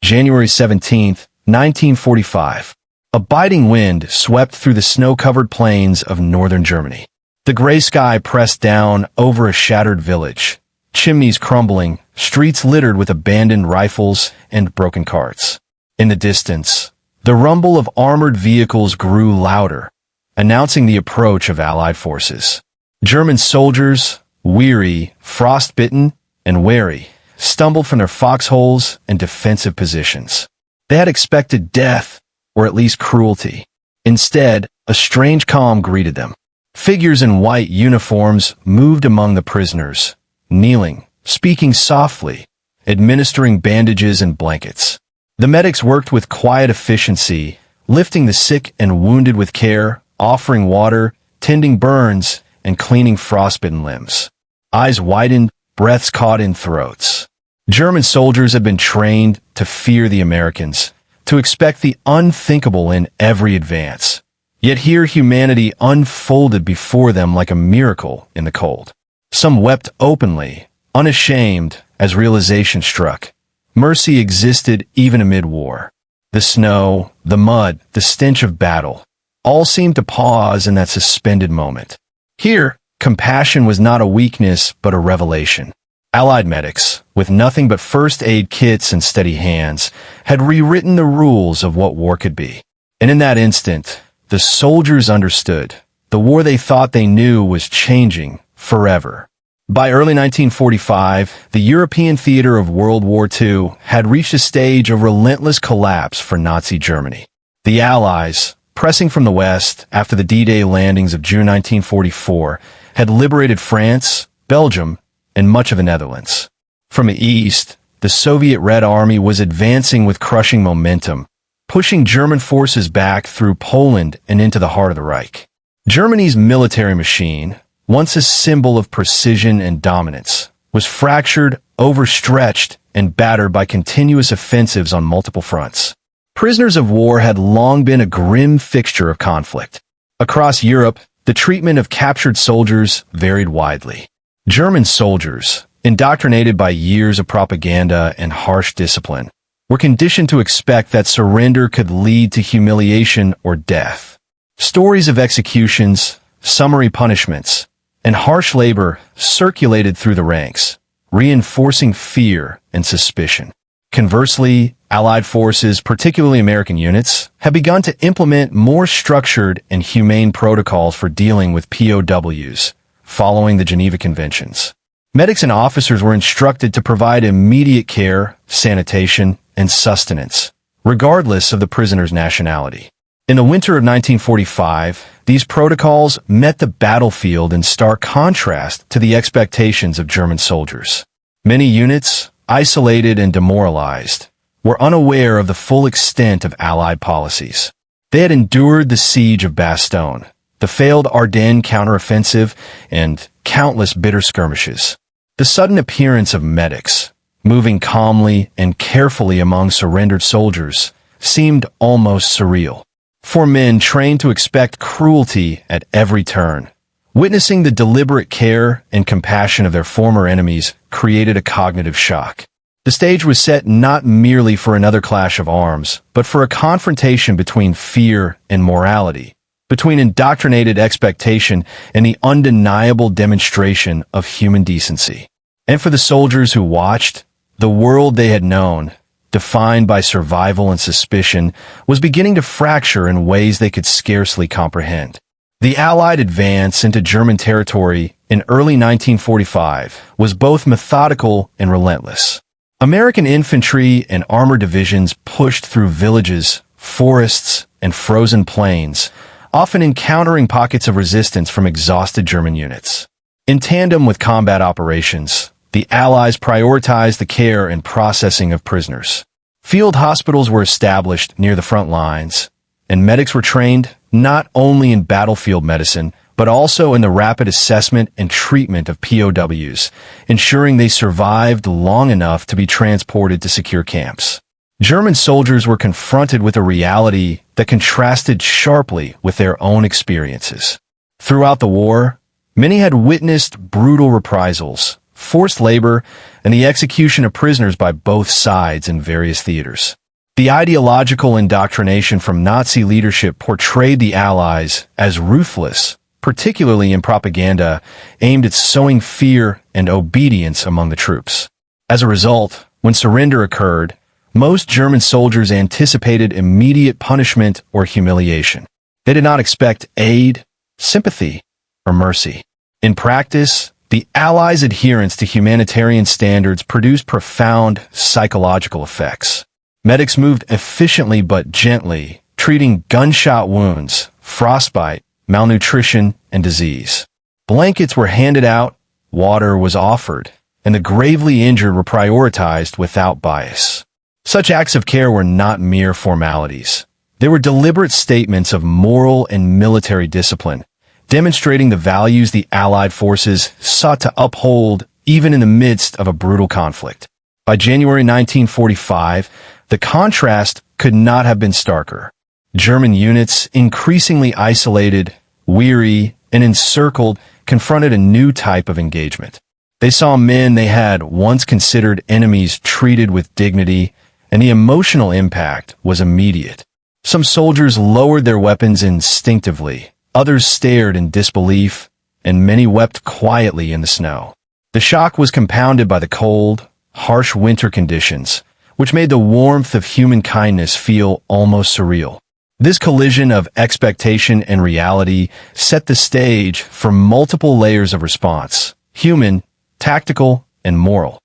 January 17, 1945. A biting wind swept through the snow-covered plains of northern Germany. The gray sky pressed down over a shattered village, chimneys crumbling, streets littered with abandoned rifles and broken carts. In the distance, the rumble of armored vehicles grew louder, announcing the approach of Allied forces. German soldiers, weary, frostbitten, and wary, stumbled from their foxholes and defensive positions. They had expected death, or at least cruelty. Instead, a strange calm greeted them. Figures in white uniforms moved among the prisoners, kneeling, speaking softly, administering bandages and blankets. The medics worked with quiet efficiency, lifting the sick and wounded with care, offering water, tending burns, and cleaning frostbitten limbs. Eyes widened, breaths caught in throats. German soldiers had been trained to fear the Americans, to expect the unthinkable in every advance. Yet here humanity unfolded before them like a miracle in the cold. Some wept openly, unashamed, as realization struck. Mercy existed even amid war. The snow, the mud, the stench of battle, all seemed to pause in that suspended moment. Here, compassion was not a weakness but a revelation. Allied medics, with nothing but first aid kits and steady hands, had rewritten the rules of what war could be. And in that instant, the soldiers understood. The war they thought they knew was changing forever. By early 1945, the European theater of World War II had reached a stage of relentless collapse for Nazi Germany. The Allies, pressing from the west after the D-Day landings of June 1944, had liberated France, Belgium, and much of the Netherlands. From the east, the Soviet Red Army was advancing with crushing momentum, pushing German forces back through Poland and into the heart of the Reich. Germany's military machine, once a symbol of precision and dominance, was fractured, overstretched, and battered by continuous offensives on multiple fronts. Prisoners of war had long been a grim fixture of conflict. Across Europe, the treatment of captured soldiers varied widely. German soldiers, indoctrinated by years of propaganda and harsh discipline, were conditioned to expect that surrender could lead to humiliation or death. Stories of executions, summary punishments, and harsh labor circulated through the ranks, reinforcing fear and suspicion. Conversely, Allied forces, particularly American units, had begun to implement more structured and humane protocols for dealing with POWs, following the Geneva Conventions. Medics and officers were instructed to provide immediate care, sanitation, and sustenance, regardless of the prisoner's nationality. In the winter of 1945, these protocols met the battlefield in stark contrast to the expectations of German soldiers. Many units, isolated and demoralized, were unaware of the full extent of Allied policies. They had endured the siege of Bastogne, the failed Ardennes counteroffensive, and countless bitter skirmishes. The sudden appearance of medics, moving calmly and carefully among surrendered soldiers, seemed almost surreal. For men trained to expect cruelty at every turn, witnessing the deliberate care and compassion of their former enemies created a cognitive shock. The stage was set not merely for another clash of arms, but for a confrontation between fear and morality, between indoctrinated expectation and the undeniable demonstration of human decency. And for the soldiers who watched, the world they had known, defined by survival and suspicion, was beginning to fracture in ways they could scarcely comprehend. The Allied advance into German territory in early 1945 was both methodical and relentless. American infantry and armored divisions pushed through villages, forests, and frozen plains, often encountering pockets of resistance from exhausted German units. In tandem with combat operations, the Allies prioritized the care and processing of prisoners. Field hospitals were established near the front lines, and medics were trained not only in battlefield medicine, but also in the rapid assessment and treatment of POWs, ensuring they survived long enough to be transported to secure camps. German soldiers were confronted with a reality that contrasted sharply with their own experiences. Throughout the war, many had witnessed brutal reprisals, forced labor, and the execution of prisoners by both sides in various theaters. The ideological indoctrination from Nazi leadership portrayed the Allies as ruthless, particularly in propaganda aimed at sowing fear and obedience among the troops. As a result, when surrender occurred, most German soldiers anticipated immediate punishment or humiliation. They did not expect aid, sympathy, or mercy. In practice, the Allies' adherence to humanitarian standards produced profound psychological effects. Medics moved efficiently but gently, treating gunshot wounds, frostbite, malnutrition, and disease. Blankets were handed out, water was offered, and the gravely injured were prioritized without bias. Such acts of care were not mere formalities. They were deliberate statements of moral and military discipline, demonstrating the values the Allied forces sought to uphold even in the midst of a brutal conflict. By January 1945, the contrast could not have been starker. German units, increasingly isolated, weary, and encircled, confronted a new type of engagement. They saw men they had once considered enemies treated with dignity, and the emotional impact was immediate. Some soldiers lowered their weapons instinctively, others stared in disbelief, and many wept quietly in the snow. The shock was compounded by the cold, harsh winter conditions, which made the warmth of human kindness feel almost surreal. This collision of expectation and reality set the stage for multiple layers of response, human, tactical, and moral,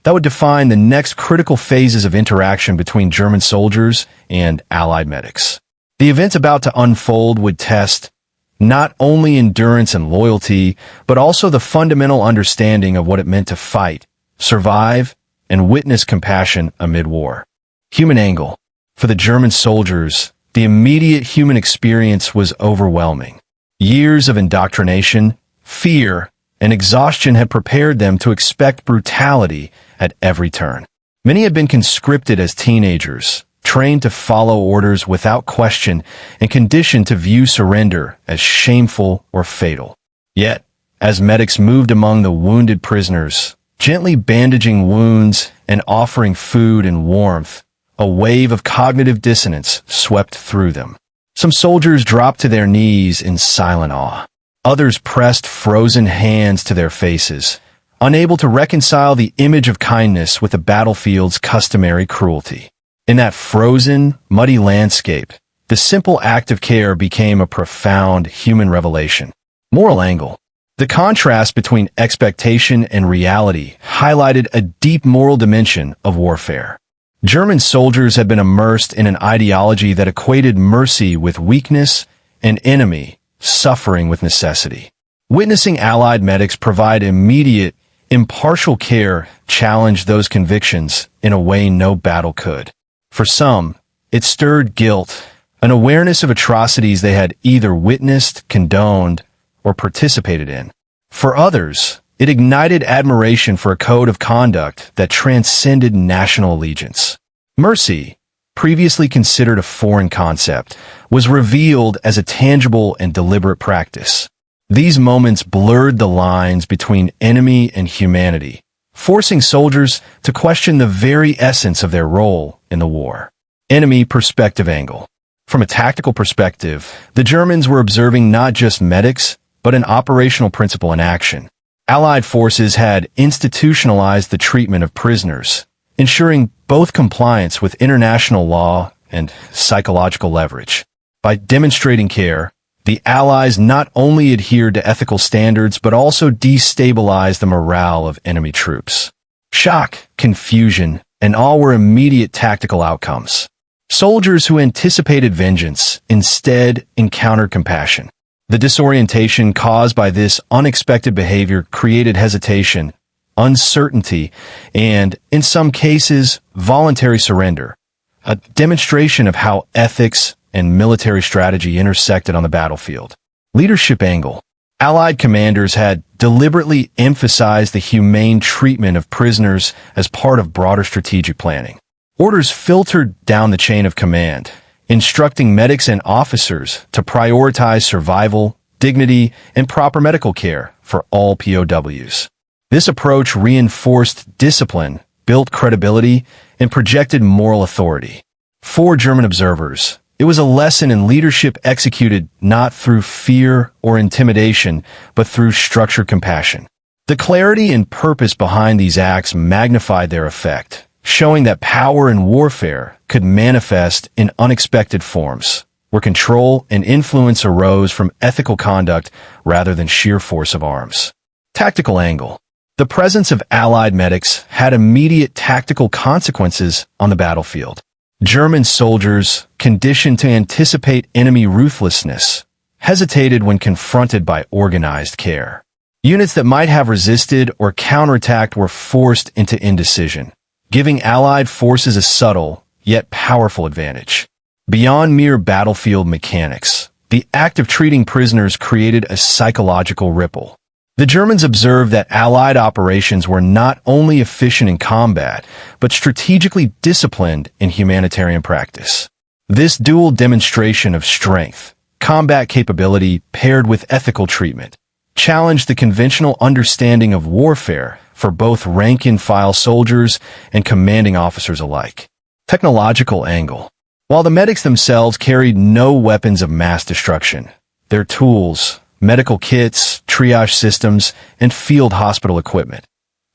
that would define the next critical phases of interaction between German soldiers and Allied medics. The events about to unfold would test not only endurance and loyalty, but also the fundamental understanding of what it meant to fight, survive, and witness compassion amid war. Human angle. For the German soldiers, the immediate human experience was overwhelming. Years of indoctrination, fear, and exhaustion had prepared them to expect brutality at every turn. Many had been conscripted as teenagers, trained to follow orders without question, and conditioned to view surrender as shameful or fatal. Yet, as medics moved among the wounded prisoners, gently bandaging wounds and offering food and warmth, a wave of cognitive dissonance swept through them. Some soldiers dropped to their knees in silent awe. Others pressed frozen hands to their faces, unable to reconcile the image of kindness with the battlefield's customary cruelty. In that frozen, muddy landscape, the simple act of care became a profound human revelation. Moral angle. The contrast between expectation and reality highlighted a deep moral dimension of warfare. German soldiers had been immersed in an ideology that equated mercy with weakness and enemy suffering with necessity. Witnessing Allied medics provide immediate, impartial care challenged those convictions in a way no battle could. For some, it stirred guilt, an awareness of atrocities they had either witnessed, condoned, or participated in. For others, it ignited admiration for a code of conduct that transcended national allegiance. Mercy, previously considered a foreign concept, was revealed as a tangible and deliberate practice. These moments blurred the lines between enemy and humanity, forcing soldiers to question the very essence of their role in the war. Enemy perspective angle. From a tactical perspective, the Germans were observing not just medics, but an operational principle in action. Allied forces had institutionalized the treatment of prisoners, ensuring both compliance with international law and psychological leverage. By demonstrating care, the Allies not only adhered to ethical standards but also destabilized the morale of enemy troops. Shock, confusion, and awe were immediate tactical outcomes. Soldiers who anticipated vengeance instead encountered compassion. The disorientation caused by this unexpected behavior created hesitation, uncertainty, and, in some cases, voluntary surrender, a demonstration of how ethics and military strategy intersected on the battlefield. Leadership angle. Allied commanders had deliberately emphasized the humane treatment of prisoners as part of broader strategic planning. Orders filtered down the chain of command, instructing medics and officers to prioritize survival, dignity, and proper medical care for all POWs. This approach reinforced discipline, built credibility, and projected moral authority. For German observers, it was a lesson in leadership executed not through fear or intimidation, but through structured compassion. The clarity and purpose behind these acts magnified their effect, showing that power in warfare could manifest in unexpected forms, where control and influence arose from ethical conduct rather than sheer force of arms. Tactical angle. The presence of Allied medics had immediate tactical consequences on the battlefield. German soldiers, conditioned to anticipate enemy ruthlessness, hesitated when confronted by organized care. Units that might have resisted or counterattacked were forced into indecision, giving Allied forces a subtle, yet powerful advantage. Beyond mere battlefield mechanics, the act of treating prisoners created a psychological ripple. The Germans observed that Allied operations were not only efficient in combat, but strategically disciplined in humanitarian practice. This dual demonstration of strength, combat capability paired with ethical treatment, challenged the conventional understanding of warfare for both rank-and-file soldiers and commanding officers alike. Technological angle. While the medics themselves carried no weapons of mass destruction, their tools, medical kits, triage systems, and field hospital equipment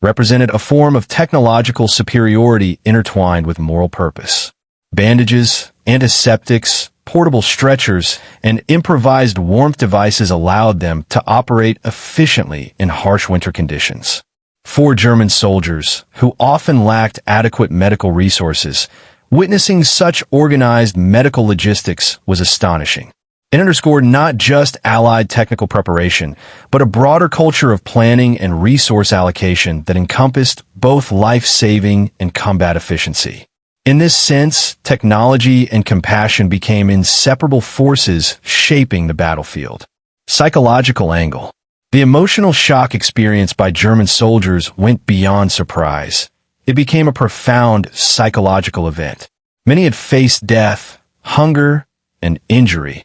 represented a form of technological superiority intertwined with moral purpose. Bandages, antiseptics, portable stretchers, and improvised warmth devices allowed them to operate efficiently in harsh winter conditions. For German soldiers, who often lacked adequate medical resources, witnessing such organized medical logistics was astonishing. It underscored not just Allied technical preparation, but a broader culture of planning and resource allocation that encompassed both life-saving and combat efficiency. In this sense, technology and compassion became inseparable forces shaping the battlefield. Psychological angle. The emotional shock experienced by German soldiers went beyond surprise. It became a profound psychological event. Many had faced death, hunger, and injury,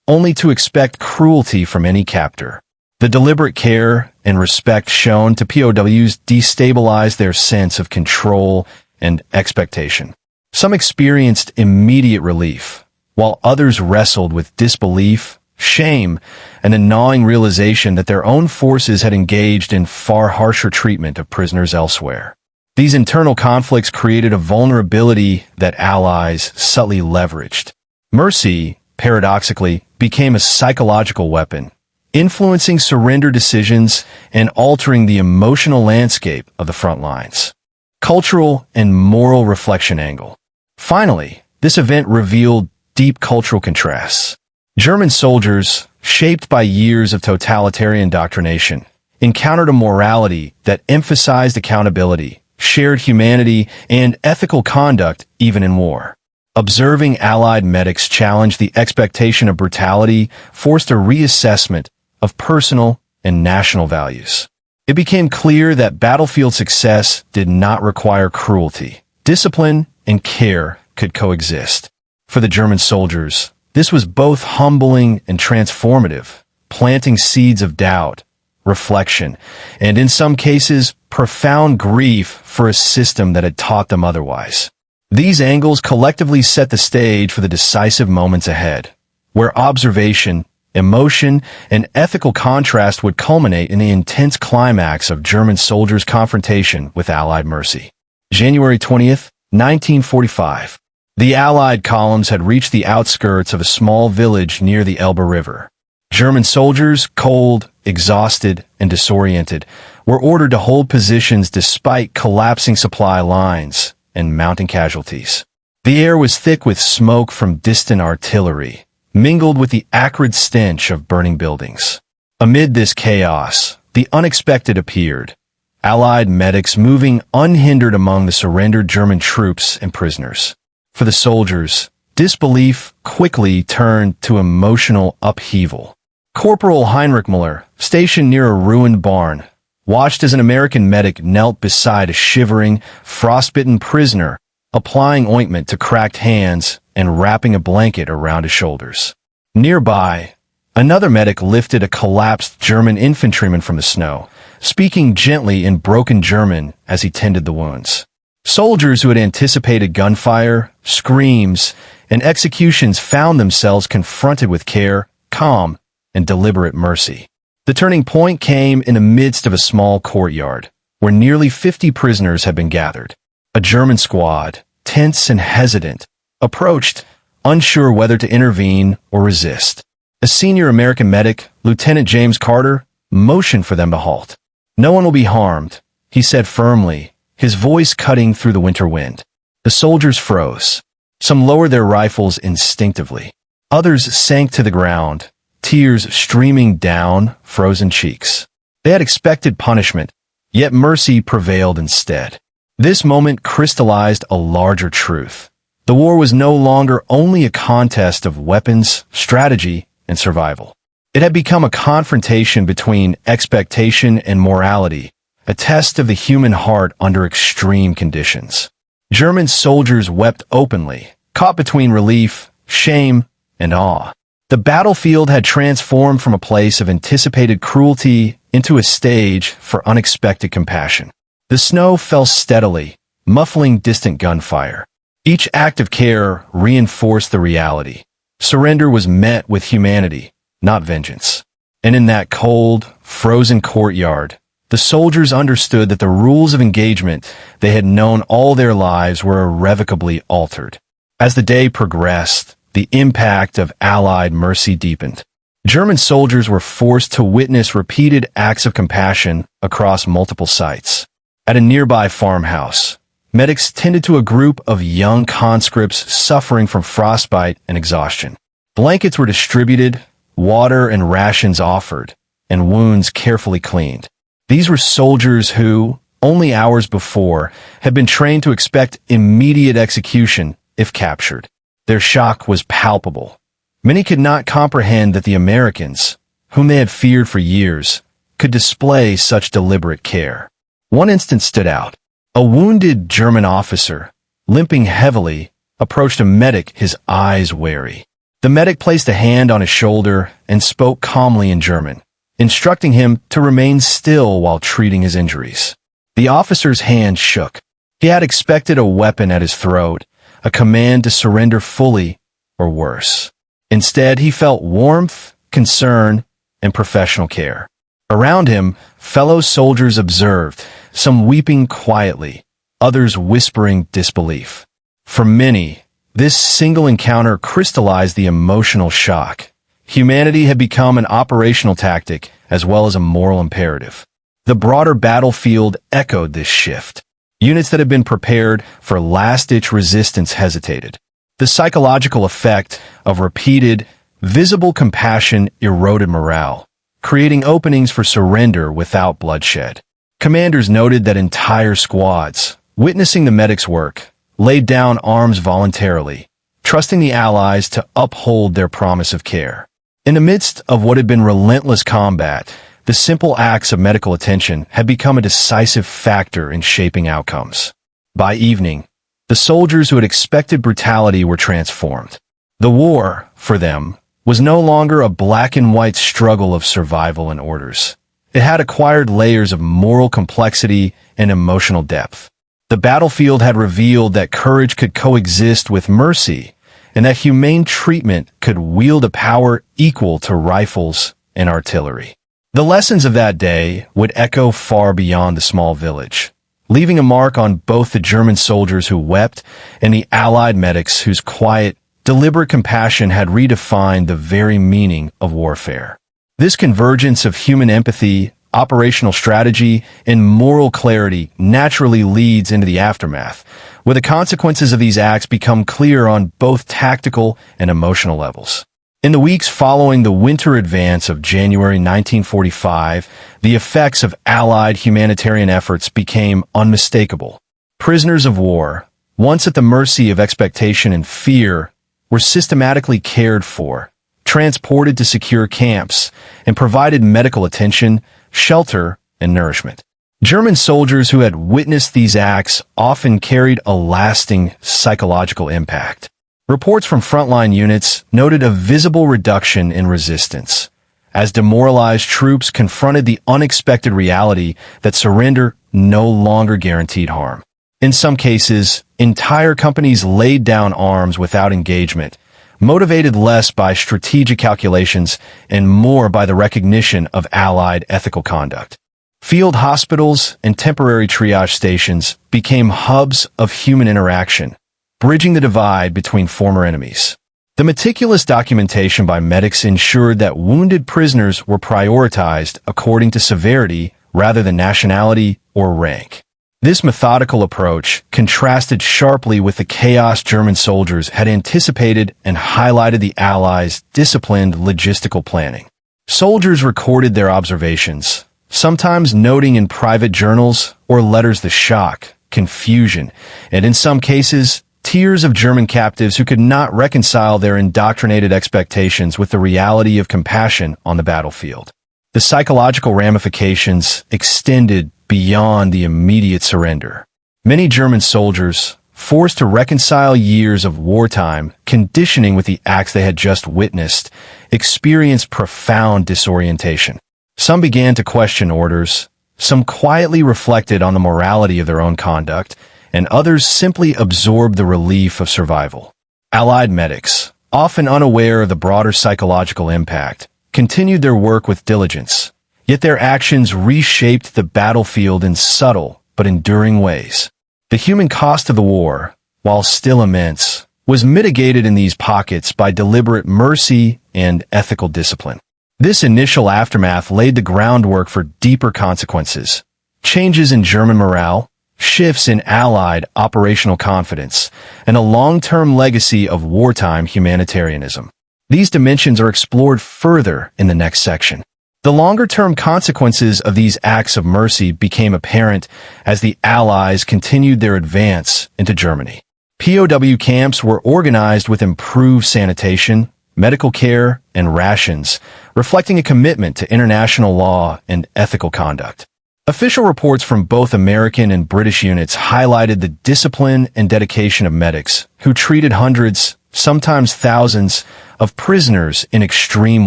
only to expect cruelty from any captor. The deliberate care and respect shown to POWs destabilized their sense of control and expectation. Some experienced immediate relief, while others wrestled with disbelief, shame, and a gnawing realization that their own forces had engaged in far harsher treatment of prisoners elsewhere. These internal conflicts created a vulnerability that Allies subtly leveraged. Mercy, paradoxically, became a psychological weapon, influencing surrender decisions and altering the emotional landscape of the front lines. Cultural and moral reflection angle. Finally, this event revealed deep cultural contrasts. German soldiers, shaped by years of totalitarian indoctrination, encountered a morality that emphasized accountability, shared humanity, and ethical conduct even in war. Observing Allied medics challenge the expectation of brutality forced a reassessment of personal and national values. It became clear that battlefield success did not require cruelty. Discipline and care could coexist. For the German soldiers, this was both humbling and transformative, planting seeds of doubt, reflection, and in some cases, profound grief for a system that had taught them otherwise. These angles collectively set the stage for the decisive moments ahead, where observation, emotion, and ethical contrast would culminate in the intense climax of German soldiers' confrontation with Allied mercy. January 20th, 1945. The Allied columns had reached the outskirts of a small village near the Elbe River. German soldiers, cold, exhausted, and disoriented, were ordered to hold positions despite collapsing supply lines and mounting casualties. The air was thick with smoke from distant artillery, mingled with the acrid stench of burning buildings. Amid this chaos, the unexpected appeared. Allied medics moving unhindered among the surrendered German troops and prisoners. For the soldiers, disbelief quickly turned to emotional upheaval. Corporal Heinrich Müller, stationed near a ruined barn, watched as an American medic knelt beside a shivering, frostbitten prisoner, applying ointment to cracked hands and wrapping a blanket around his shoulders. Nearby, another medic lifted a collapsed German infantryman from the snow, speaking gently in broken German as he tended the wounds. Soldiers who had anticipated gunfire, screams, and executions found themselves confronted with care, calm, and deliberate mercy. The turning point came in the midst of a small courtyard, where nearly 50 prisoners had been gathered. A German squad, tense and hesitant, approached, unsure whether to intervene or resist. A senior American medic, Lieutenant James Carter, motioned for them to halt. "No one will be harmed," he said firmly, his voice cutting through the winter wind. The soldiers froze. Some lowered their rifles instinctively. Others sank to the ground, tears streaming down frozen cheeks. They had expected punishment, yet mercy prevailed instead. This moment crystallized a larger truth. The war was no longer only a contest of weapons, strategy, and survival. It had become a confrontation between expectation and morality, a test of the human heart under extreme conditions. German soldiers wept openly, caught between relief, shame, and awe. The battlefield had transformed from a place of anticipated cruelty into a stage for unexpected compassion. The snow fell steadily, muffling distant gunfire. Each act of care reinforced the reality. Surrender was met with humanity, not vengeance. And in that cold, frozen courtyard, the soldiers understood that the rules of engagement they had known all their lives were irrevocably altered. As the day progressed, the impact of Allied mercy deepened. German soldiers were forced to witness repeated acts of compassion across multiple sites. At a nearby farmhouse, medics tended to a group of young conscripts suffering from frostbite and exhaustion. Blankets were distributed, water and rations offered, and wounds carefully cleaned. These were soldiers who, only hours before, had been trained to expect immediate execution if captured. Their shock was palpable. Many could not comprehend that the Americans, whom they had feared for years, could display such deliberate care. One instance stood out. A wounded German officer, limping heavily, approached a medic, his eyes wary. The medic placed a hand on his shoulder and spoke calmly in German, instructing him to remain still while treating his injuries. The officer's hand shook. He had expected a weapon at his throat, a command to surrender fully, or worse. Instead, he felt warmth, concern, and professional care. Around him, fellow soldiers observed, some weeping quietly, others whispering disbelief. For many, this single encounter crystallized the emotional shock. Humanity had become an operational tactic as well as a moral imperative. The broader battlefield echoed this shift. Units that had been prepared for last-ditch resistance hesitated. The psychological effect of repeated, visible compassion eroded morale, creating openings for surrender without bloodshed. Commanders noted that entire squads, witnessing the medics' work, laid down arms voluntarily, trusting the Allies to uphold their promise of care. In the midst of what had been relentless combat, the simple acts of medical attention had become a decisive factor in shaping outcomes. By evening, the soldiers who had expected brutality were transformed. The war, for them, was no longer a black and white struggle of survival and orders. It had acquired layers of moral complexity and emotional depth. The battlefield had revealed that courage could coexist with mercy, and that humane treatment could wield a power equal to rifles and artillery. The lessons of that day would echo far beyond the small village, leaving a mark on both the German soldiers who wept and the Allied medics whose quiet, deliberate compassion had redefined the very meaning of warfare. This convergence of human empathy, operational strategy, and moral clarity naturally leads into the aftermath, where the consequences of these acts become clear on both tactical and emotional levels. In the weeks following the winter advance of January 1945, the effects of Allied humanitarian efforts became unmistakable. Prisoners of war, once at the mercy of expectation and fear, were systematically cared for, transported to secure camps, and provided medical attention, shelter, and nourishment. German soldiers who had witnessed these acts often carried a lasting psychological impact. Reports from frontline units noted a visible reduction in resistance, as demoralized troops confronted the unexpected reality that surrender no longer guaranteed harm. In some cases, entire companies laid down arms without engagement, motivated less by strategic calculations and more by the recognition of Allied ethical conduct. Field hospitals and temporary triage stations became hubs of human interaction, bridging the divide between former enemies. The meticulous documentation by medics ensured that wounded prisoners were prioritized according to severity rather than nationality or rank. This methodical approach contrasted sharply with the chaos German soldiers had anticipated and highlighted the Allies' disciplined logistical planning. Soldiers recorded their observations, sometimes noting in private journals or letters the shock, confusion, and in some cases, tears of German captives who could not reconcile their indoctrinated expectations with the reality of compassion on the battlefield. The psychological ramifications extended beyond the immediate surrender. Many German soldiers, forced to reconcile years of wartime conditioning with the acts they had just witnessed, experienced profound disorientation. Some began to question orders, some quietly reflected on the morality of their own conduct, and others simply absorbed the relief of survival. Allied medics, often unaware of the broader psychological impact, continued their work with diligence, yet their actions reshaped the battlefield in subtle but enduring ways. The human cost of the war, while still immense, was mitigated in these pockets by deliberate mercy and ethical discipline. This initial aftermath laid the groundwork for deeper consequences: changes in German morale, shifts in Allied operational confidence, and a long-term legacy of wartime humanitarianism. These dimensions are explored further in the next section. The longer-term consequences of these acts of mercy became apparent as the Allies continued their advance into Germany. POW camps were organized with improved sanitation, medical care, and rations, reflecting a commitment to international law and ethical conduct. Official reports from both American and British units highlighted the discipline and dedication of medics, who treated hundreds, sometimes thousands, of prisoners in extreme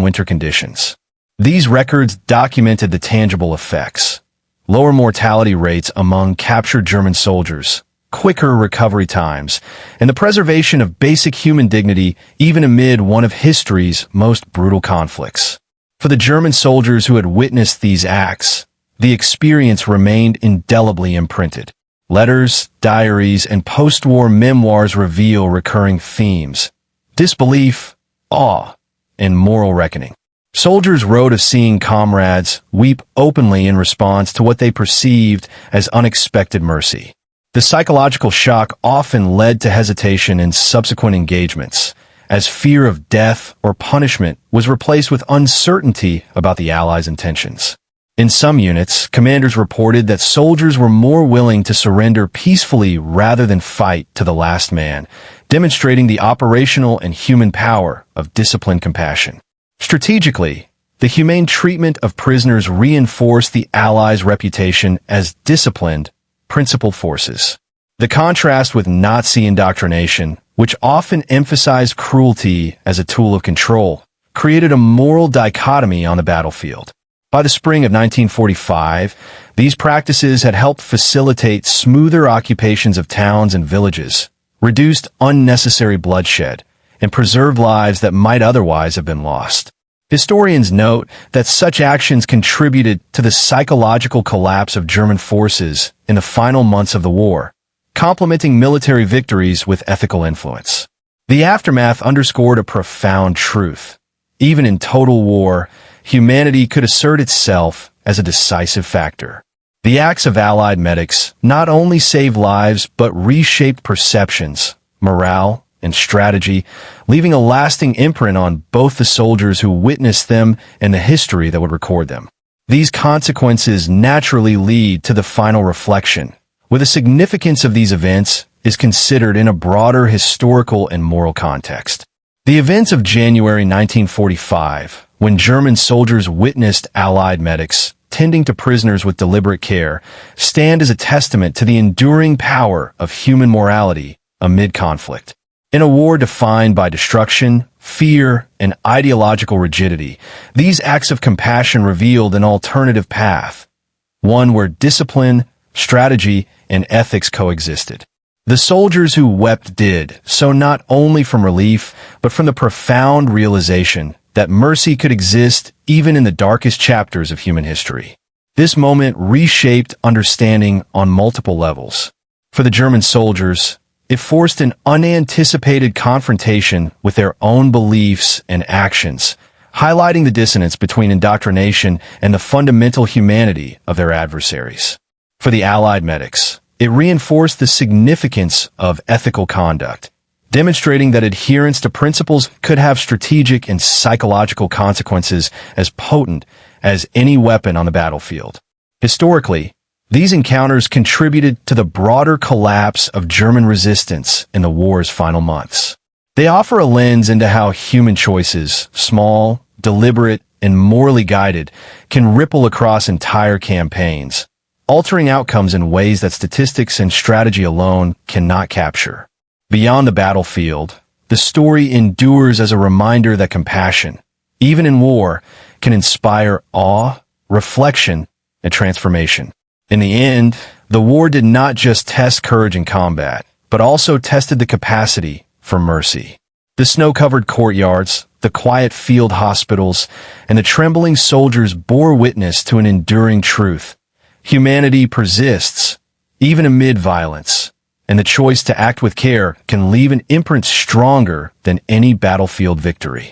winter conditions. These records documented the tangible effects: lower mortality rates among captured German soldiers, quicker recovery times, and the preservation of basic human dignity even amid one of history's most brutal conflicts. For the German soldiers who had witnessed these acts, the experience remained indelibly imprinted. Letters, diaries, and post-war memoirs reveal recurring themes: disbelief, awe, and moral reckoning. Soldiers wrote of seeing comrades weep openly in response to what they perceived as unexpected mercy. The psychological shock often led to hesitation in subsequent engagements, as fear of death or punishment was replaced with uncertainty about the Allies' intentions. In some units, commanders reported that soldiers were more willing to surrender peacefully rather than fight to the last man, demonstrating the operational and human power of disciplined compassion. Strategically, the humane treatment of prisoners reinforced the Allies' reputation as disciplined, principled forces. The contrast with Nazi indoctrination, which often emphasized cruelty as a tool of control, created a moral dichotomy on the battlefield. By the spring of 1945, these practices had helped facilitate smoother occupations of towns and villages, reduced unnecessary bloodshed, and preserved lives that might otherwise have been lost. Historians note that such actions contributed to the psychological collapse of German forces in the final months of the war, complementing military victories with ethical influence. The aftermath underscored a profound truth: even in total war, humanity could assert itself as a decisive factor. The acts of Allied medics not only saved lives but reshaped perceptions, morale, and strategy, leaving a lasting imprint on both the soldiers who witnessed them and the history that would record them. These consequences naturally lead to the final reflection, where the significance of these events is considered in a broader historical and moral context. The events of January 1945, when German soldiers witnessed Allied medics tending to prisoners with deliberate care, stand as a testament to the enduring power of human morality amid conflict. In a war defined by destruction, fear, and ideological rigidity, these acts of compassion revealed an alternative path, one where discipline, strategy, and ethics coexisted. The soldiers who wept did so not only from relief, but from the profound realization that mercy could exist even in the darkest chapters of human history. This moment reshaped understanding on multiple levels. For the German soldiers, it forced an unanticipated confrontation with their own beliefs and actions, highlighting the dissonance between indoctrination and the fundamental humanity of their adversaries. For the Allied medics, it reinforced the significance of ethical conduct, demonstrating that adherence to principles could have strategic and psychological consequences as potent as any weapon on the battlefield. Historically, these encounters contributed to the broader collapse of German resistance in the war's final months. They offer a lens into how human choices, small, deliberate, and morally guided, can ripple across entire campaigns, altering outcomes in ways that statistics and strategy alone cannot capture. Beyond the battlefield, the story endures as a reminder that compassion, even in war, can inspire awe, reflection, and transformation. In the end, the war did not just test courage in combat, but also tested the capacity for mercy. The snow-covered courtyards, the quiet field hospitals, and the trembling soldiers bore witness to an enduring truth. Humanity persists, even amid violence, and the choice to act with care can leave an imprint stronger than any battlefield victory.